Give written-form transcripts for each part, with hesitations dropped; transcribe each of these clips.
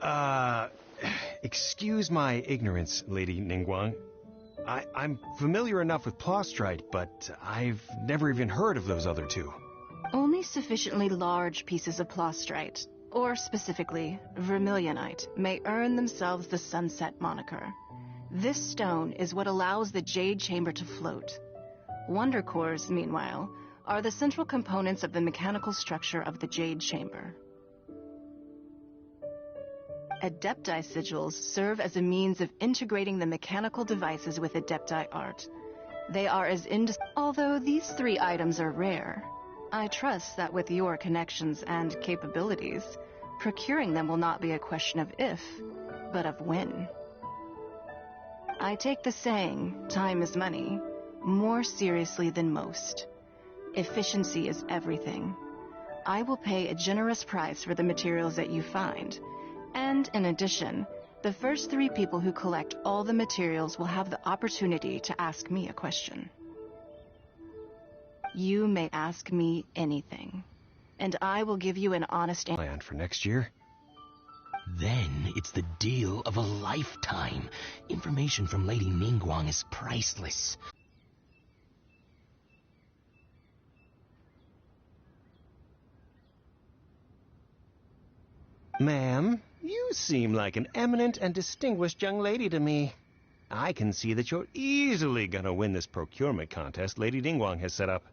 Uh, excuse my ignorance, Lady Ningguang. I'm familiar enough with plastrite, but I've never even heard of those other two. Only sufficiently large pieces of plastrite, or specifically vermilionite, may earn themselves the sunset moniker. This stone is what allows the jade chamber to float. Wonder cores, meanwhile, are the central components of the mechanical structure of the jade chamber. Adepti sigils serve as a means of integrating the mechanical devices with Adepti art. They are as although these three items are rare, I trust that with your connections and capabilities, procuring them will not be a question of if, but of when. I take the saying, time is money, more seriously than most. Efficiency is everything. I will pay a generous price for the materials that you find, and in addition, the first 3 people who collect all the materials will have the opportunity to ask me a question. You may ask me anything, and I will give you an honest answer. Plan for next year? Then it's the deal of a lifetime. Information from Lady Ningguang is priceless. Ma'am, you seem like an eminent and distinguished young lady to me. I can see that you're easily gonna win this procurement contest Lady Ningguang has set up.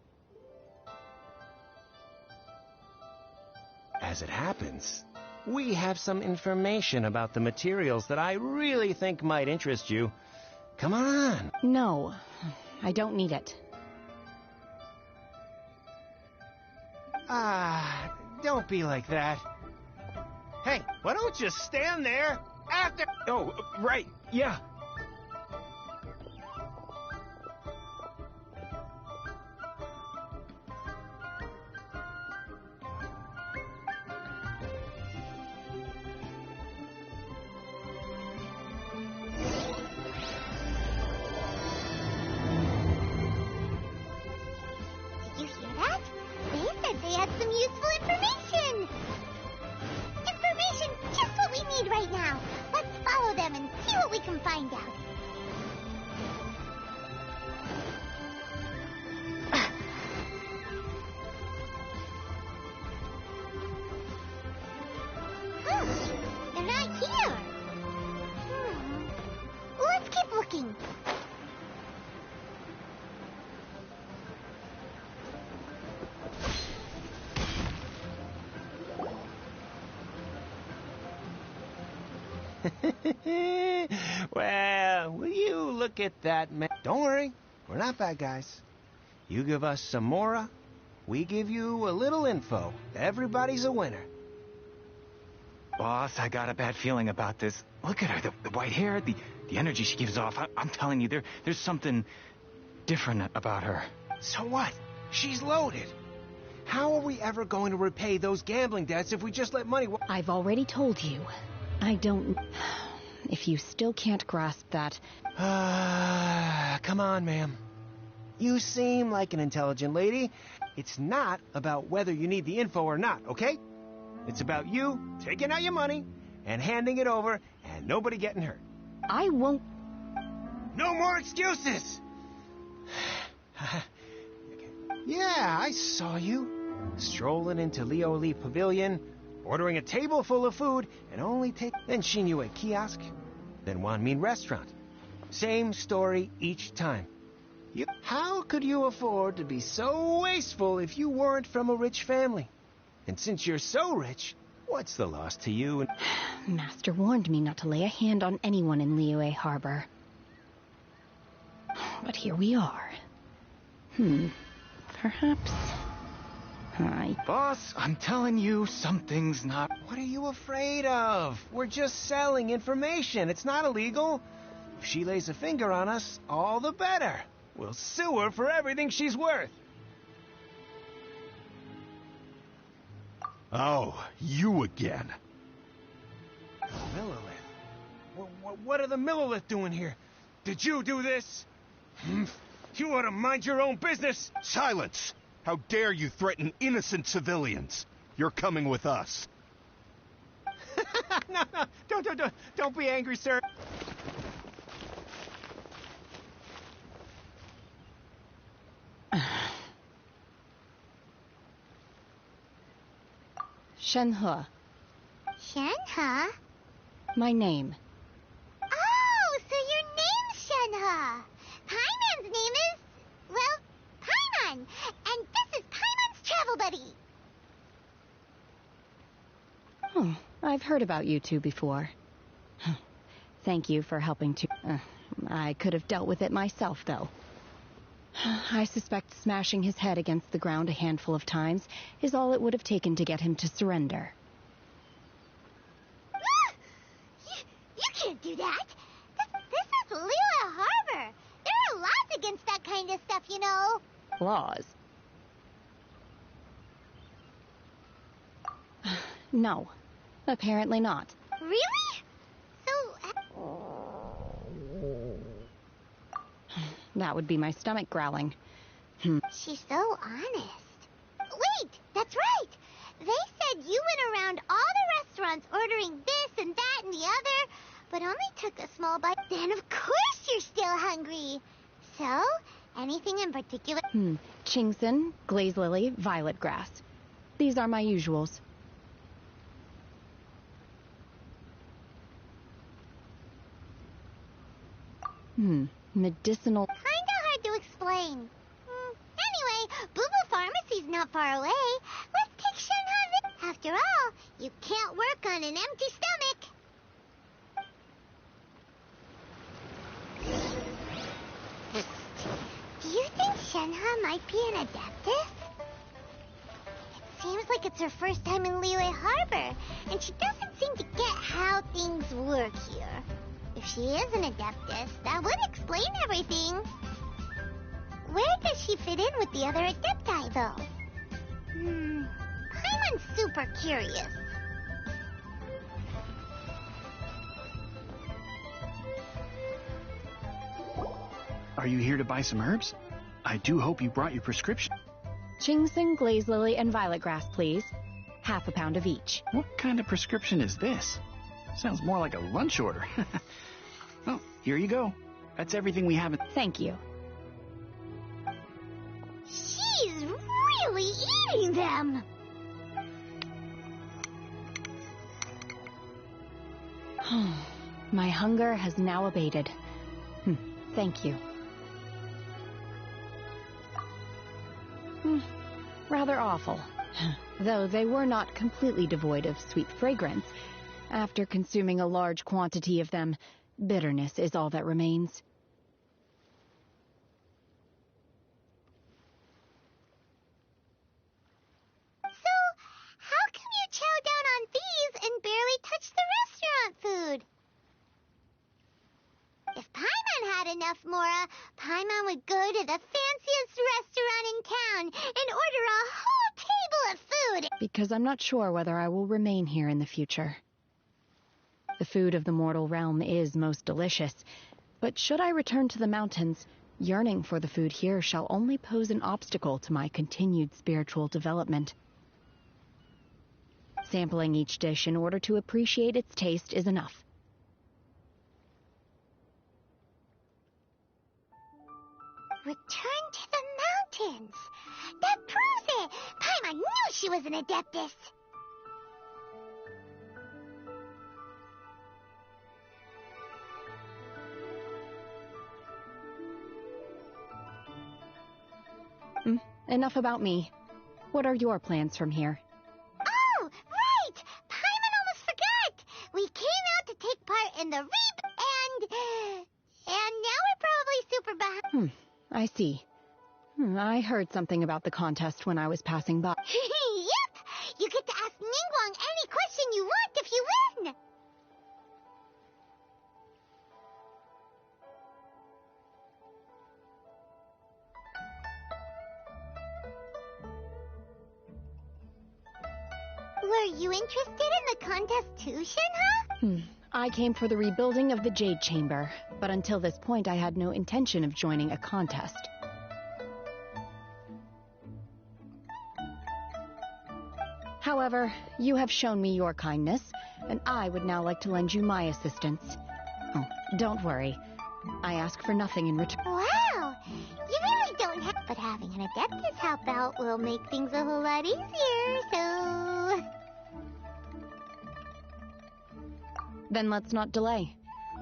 As it happens, we have some information about the materials that I really think might interest you. Come on! No, I don't need it. Don't be like that. Hey, why don't you stand there after... Oh, right, yeah. Did you hear that? They said they had some useful information. Just what we need right now. Let's follow them and see what we can find out. They're not here. Let's keep looking. Well, will you look at that man? Don't worry, we're not bad guys. You give us some mora, we give you a little info. Everybody's a winner. Boss, I got a bad feeling about this. Look at her, the white hair, the energy she gives off. I'm telling you, there's something different about her. So what? She's loaded. How are we ever going to repay those gambling debts if we just let money... I've already told you. I don't... If you still can't grasp that... Come on, ma'am. You seem like an intelligent lady. It's not about whether you need the info or not, okay? It's about you taking out your money and handing it over and nobody getting hurt. I won't... No more excuses! Yeah, I saw you. Strolling into Leo Lee Pavilion, ordering a table full of food, and only take... Then Shinyue Kiosk, then Wanmin Restaurant. Same story each time. How could you afford to be so wasteful if you weren't from a rich family? And since you're so rich, what's the loss to you? Master warned me not to lay a hand on anyone in Liyue Harbor. But here we are. Perhaps... Boss, I'm telling you, something's not... What are you afraid of? We're just selling information. It's not illegal. If she lays a finger on us, all the better. We'll sue her for everything she's worth. Oh, you again. Millilith? What are the Millilith doing here? Did you do this? You ought to mind your own business. Silence! How dare you threaten innocent civilians? You're coming with us. no, don't be angry, sir. Shenhe, Shenhe? my name. Oh, so your name's Shenhe. Paimon's name is, well, Paimon. And this is Paimon's travel buddy. Oh, I've heard about you two before. Thank you for helping to... I could have dealt with it myself, though. I suspect smashing his head against the ground a handful of times is all it would have taken to get him to surrender. You can't do that. This is Lila Harbor. There are laws against that kind of stuff, you know. Laws? No, apparently not. Really? So... That would be my stomach growling. She's so honest. Wait, that's right. They said you went around all the restaurants ordering this and that and the other, but only took a small bite. Then of course you're still hungry. So, anything in particular? Chingson, glaze lily, violet grass. These are my usuals. Medicinal... Kinda hard to explain. Anyway, Boo Boo Pharmacy's not far away. Let's take Shenhe. After all, you can't work on an empty stomach. Do you think Shenhe might be an adeptus? It seems like it's her first time in Liyue Harbor, and she doesn't seem to get how things work here. If she is an adeptus, that would explain everything. Where does she fit in with the other adepti, though? Paimon's super curious. Are you here to buy some herbs? I do hope you brought your prescription. Chingson, glaze lily, and violet grass, please. Half a pound of each. What kind of prescription is this? Sounds more like a lunch order. Well, here you go. That's everything we have. Thank you. She's really eating them. My hunger has now abated. Thank you. Rather awful. Though they were not completely devoid of sweet fragrance. After consuming a large quantity of them, bitterness is all that remains. So, how come you chow down on these and barely touch the restaurant food? If Paimon had enough mora, Paimon would go to the fanciest restaurant in town and order a whole table of food. Because I'm not sure whether I will remain here in the future. The food of the mortal realm is most delicious, but should I return to the mountains, yearning for the food here shall only pose an obstacle to my continued spiritual development. Sampling each dish in order to appreciate its taste is enough. Return to the mountains. That proves it. Paimon knew she was an adeptus. Enough about me. What are your plans from here? Oh, right! Paimon almost forgot! We came out to take part in the and now we're probably super behind. I see. I heard something about the contest when I was passing by. Yep! You get to ask Ningguang any question you want if you win! Were you interested in the contest too, Shenhe? I came for the rebuilding of the Jade Chamber, but until this point I had no intention of joining a contest. However, you have shown me your kindness, and I would now like to lend you my assistance. Oh, don't worry. I ask for nothing in return. Wow! You really don't have... But having an Adeptus help out will make things a whole lot easier, so... Then let's not delay.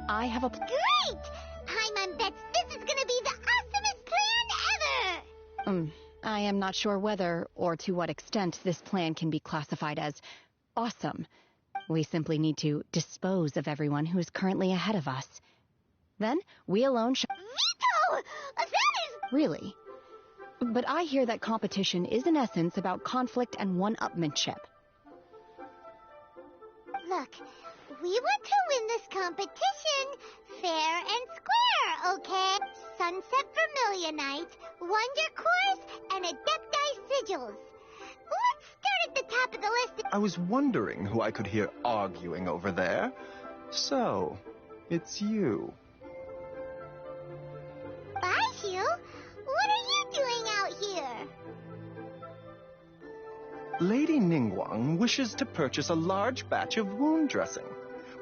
I have a... Great! Paimon bets this is gonna be the awesomest plan ever! I am not sure whether or to what extent this plan can be classified as awesome. We simply need to dispose of everyone who is currently ahead of us. Then, we alone Vito! That is... Really? But I hear that competition is in essence about conflict and one-upmanship. Look, we want to win this competition fair and square, okay? Sunset Vermilionite, Wonder Course, and Adepti Sigils. Let's start at the top of the list. I was wondering who I could hear arguing over there. So, it's you. Baishu, what are you doing out here? Lady Ningguang wishes to purchase a large batch of wound dressing.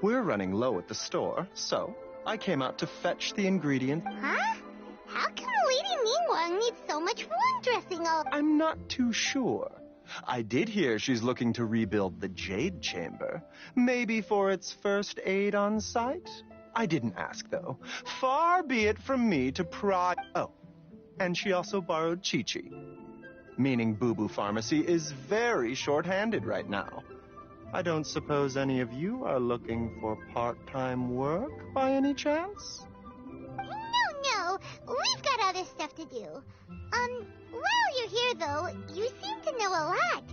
We're running low at the store, so I came out to fetch the ingredients. Huh? How come Lady Ningguang needs so much wound dressing all... I'm not too sure. I did hear she's looking to rebuild the Jade Chamber. Maybe for its first aid on site? I didn't ask, though. Far be it from me to pry... Oh, and she also borrowed Chi-Chi. Meaning Boo Boo Pharmacy is very short-handed right now. I don't suppose any of you are looking for part-time work by any chance? No, we've got other stuff to do. While you're here, though, you seem to know a lot.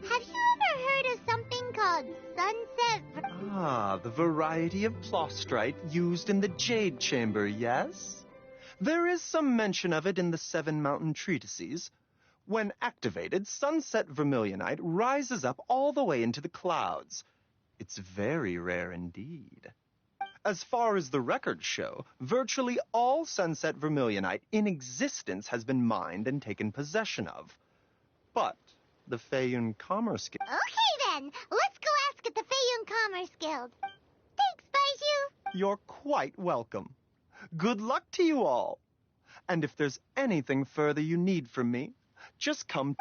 Have you ever heard of something called Sunset... Ah, the variety of plostrite used in the Jade Chamber, yes? There is some mention of it in the Seven Mountain Treatises. When activated, Sunset Vermilionite rises up all the way into the clouds. It's very rare indeed. As far as the records show, virtually all Sunset Vermilionite in existence has been mined and taken possession of. But the Feiyun Commerce Guild... Okay, then. Let's go ask at the Feiyun Commerce Guild. Thanks, Baishu. You're quite welcome. Good luck to you all. And if there's anything further you need from me, just come...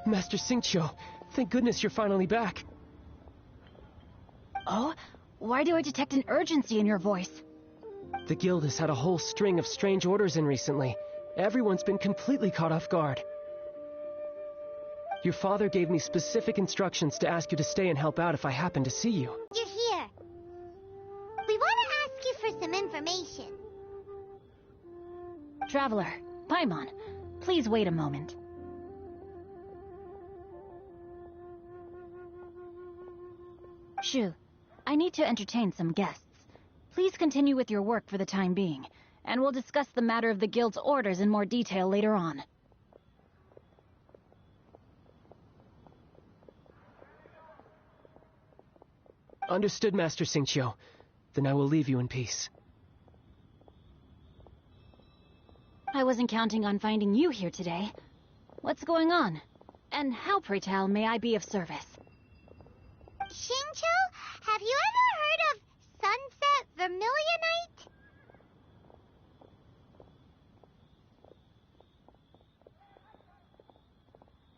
Master Xingqiu, thank goodness you're finally back. Oh? Why do I detect an urgency in your voice? The guild has had a whole string of strange orders in recently. Everyone's been completely caught off guard. Your father gave me specific instructions to ask you to stay and help out if I happen to see you. You're here. We want to ask you for some information. Traveler, Paimon, please wait a moment. Shu, I need to entertain some guests. Please continue with your work for the time being, and we'll discuss the matter of the guild's orders in more detail later on. Understood, Master Xingqiu. Then I will leave you in peace. I wasn't counting on finding you here today. What's going on? And how, pray tell, may I be of service? Xingqiu, have you ever heard of sunset vermilionite?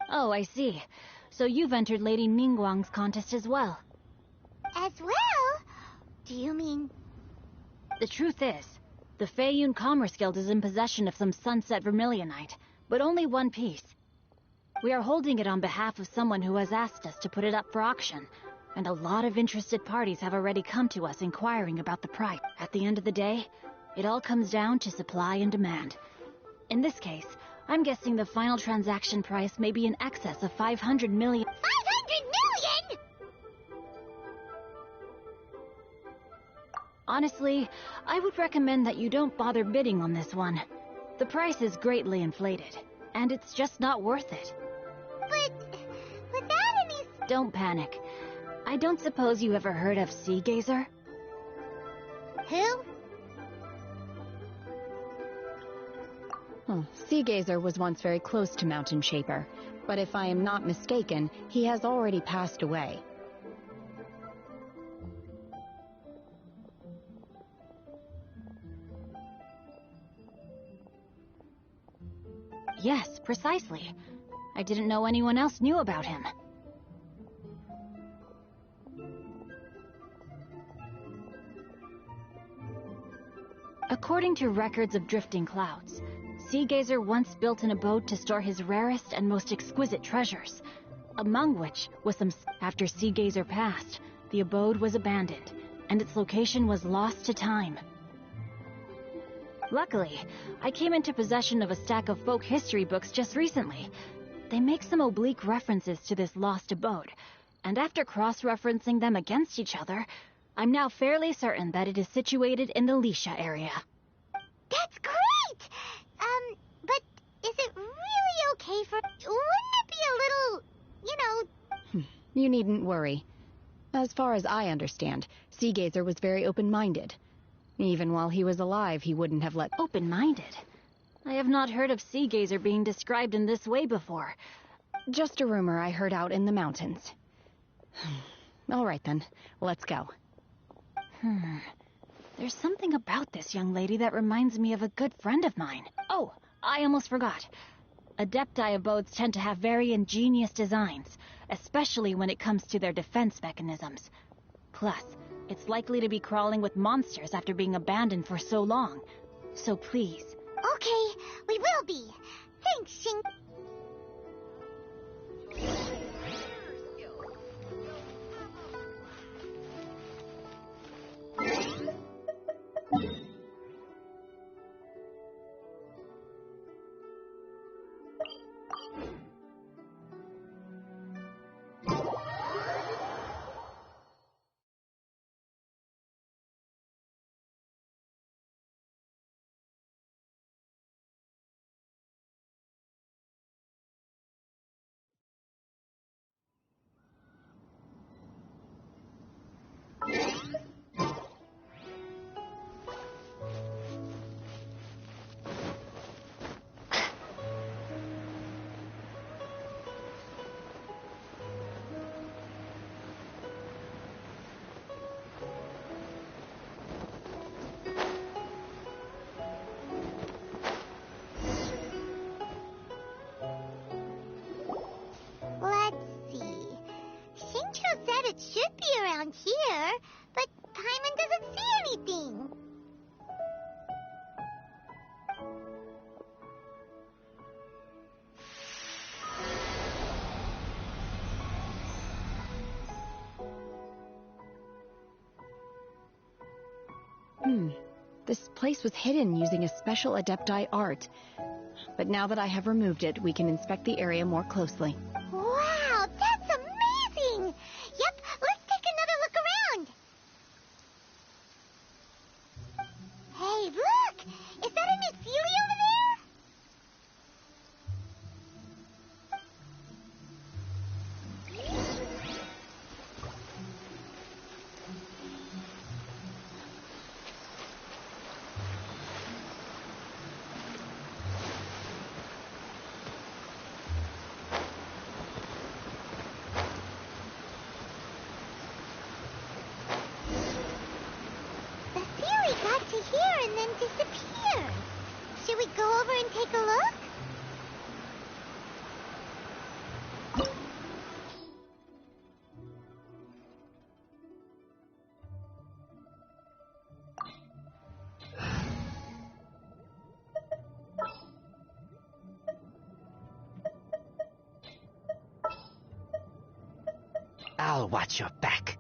Oh, I see. So you've entered Lady Ningguang's contest as well. As well? Do you mean... The truth is, the Feiyun Commerce Guild is in possession of some sunset vermilionite, but only one piece. We are holding it on behalf of someone who has asked us to put it up for auction, and a lot of interested parties have already come to us inquiring about the price. At the end of the day, it all comes down to supply and demand. In this case, I'm guessing the final transaction price may be in excess of 500 million. 500 million?! Honestly, I would recommend that you don't bother bidding on this one. The price is greatly inflated, and it's just not worth it. But without any... Don't panic. I don't suppose you ever heard of Sea Gazer? Who? Sea Gazer was once very close to Mountain Shaper, but if I am not mistaken, he has already passed away. Yes, precisely. I didn't know anyone else knew about him. According to records of drifting clouds, Sea Gazer once built an abode to store his rarest and most exquisite treasures, among which was some... After Sea Gazer passed, the abode was abandoned, and its location was lost to time. Luckily, I came into possession of a stack of folk history books just recently. They make some oblique references to this lost abode, and after cross-referencing them against each other, I'm now fairly certain that it is situated in the Lisha area. That's great! But is it really okay for... Wouldn't it be a little, You needn't worry. As far as I understand, Seagazer was very open-minded. Even while he was alive, he wouldn't have let... Open-minded? I have not heard of Seagazer being described in this way before. Just a rumor I heard out in the mountains. All right then, let's go. There's something about this young lady that reminds me of a good friend of mine. Oh, I almost forgot. Adepti abodes tend to have very ingenious designs, especially when it comes to their defense mechanisms. Plus, it's likely to be crawling with monsters after being abandoned for so long. So please... Okay, we will be. Thanks, Shin. It should be around here, but Paimon doesn't see anything. This place was hidden using a special Adepti art. But now that I have removed it, we can inspect the area more closely. Wow, that's amazing! Yep, let's take another look around. Hey, look! Is that a Nephili over there? Got to here and then disappeared. Should we go over and take a look? I'll watch your back.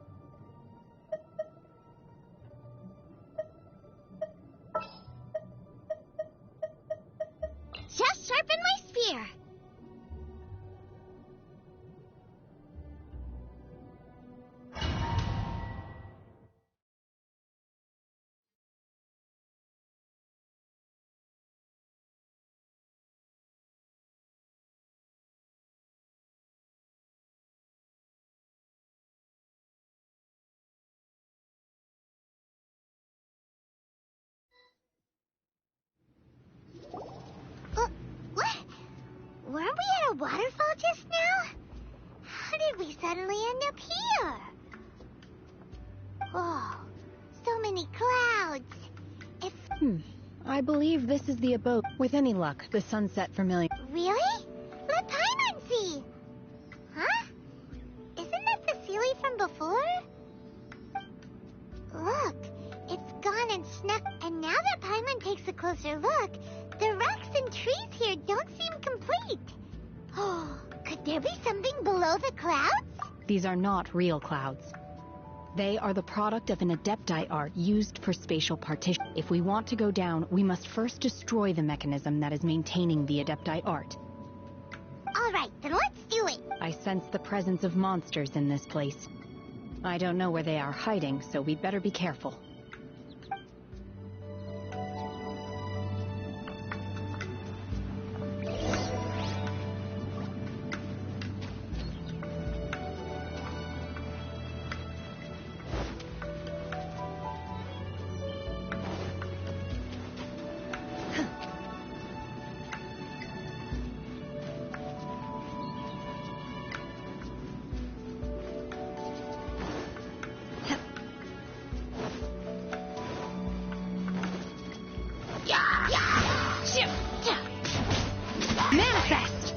Just sharpen my spear. What? Weren't we at a waterfall just now? How did we suddenly end up here? Oh, so many clouds. It's... I believe this is the abode. With any luck, the sunset familiar. Really? Let Paimon see. Huh? Isn't that the Sealy from before? Look, it's gone and snuck. And now that Paimon takes a closer look, the rocks and trees here don't seem complete. Oh, could there be something below the clouds? These are not real clouds. They are the product of an Adepti art used for spatial partition. If we want to go down, we must first destroy the mechanism that is maintaining the Adepti art. All right, then let's do it. I sense the presence of monsters in this place. I don't know where they are hiding, so we'd better be careful. Manifest!